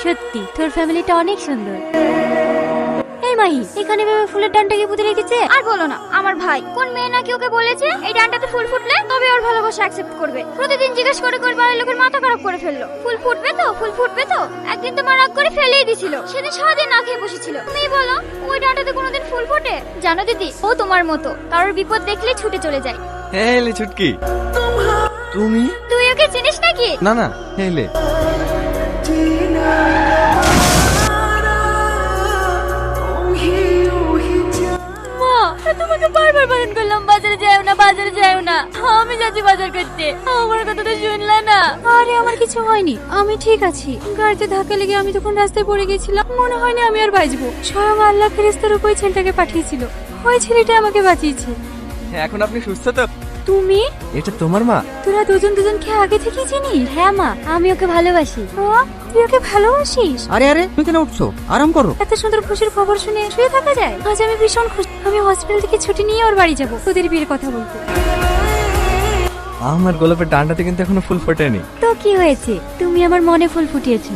সত্যি তোর ফ্যামিলিটা অনেক সুন্দর। এই মাহি, এখানে ভেবে ফুলের ডানটাকে পুঁতে রেখেছে। আর বলো না, আমার ভাই কোন মেয়ে নাকি ওকে বলেছে এই ডানটাতে ফুল ফুটলে তবে ওর ভালোবাসা অ্যাকসেপ্ট করবে। প্রতিদিন জিজ্ঞেস করে বাড়ির লোকের মাথা খারাপ করে ফেললো। ফুল ফুটবে তো, ফুল ফুটবে তো। একদিন তো মা রাগ করে ফেলেই দিছিল। সেদিন সারাদিন না খেয়ে বসেছিল। তুমি বলো ওই ডানটাতে কোনোদিন ফুল ফোটে? জানো দিদি, ও তোমার মতো কারোর বিপদ দেখলেই ছুটে চলে যায়। হেলে ছুটকি, তুমি? তুই ওকে চিনিস নাকি? না না, হেলে। মা, তোমাকে বারবার বারণ করলাম বাজারে যাও না, বাজারে যাও না। আমি যাচ্ছি বাজার করতে, আমার কথা তো শুনলা না। আরে আমার কিছু হয়নি, আমি ঠিক আছি। গাড়িতে ধাক্কা লেগে আমি তখন রাস্তায় পড়ে গেছিলাম। মনে হয়নি আমি আর বাঁচবো। স্বয়ং আল্লাহ ফেরেশতার উপর ছেলেটাকে পাঠিয়েছিল, ওই ছেলেটা আমাকে বাঁচিয়েছে। এখন আপনি সুস্থ তো? তুমি? এটা তোমার মা? তোরা দুজনকে আগে থেকে চিনিস? হ্যাঁ মা, আমি ওকে ভালোবাসি। ও, তুই ওকে ভালোবাসিস? আরে আরে, তুমি কেন উঠছো? আরাম করো। এত সুন্দর খুশির খবর শুনে শুয়ে থাকা যায়? আজ আমি ভীষণ খুশি। আমি হসপিটাল থেকে ছুটি নিয়ে ওর বাড়ি যাবো তোদের বিয়ের কথা বলতে। আমার গোলাপের ডান্ডাতে কিন্তু এখনো ফুল ফোটেনি। তো কি হয়েছে, তুমি আমার মনে ফুল ফুটিয়েছো।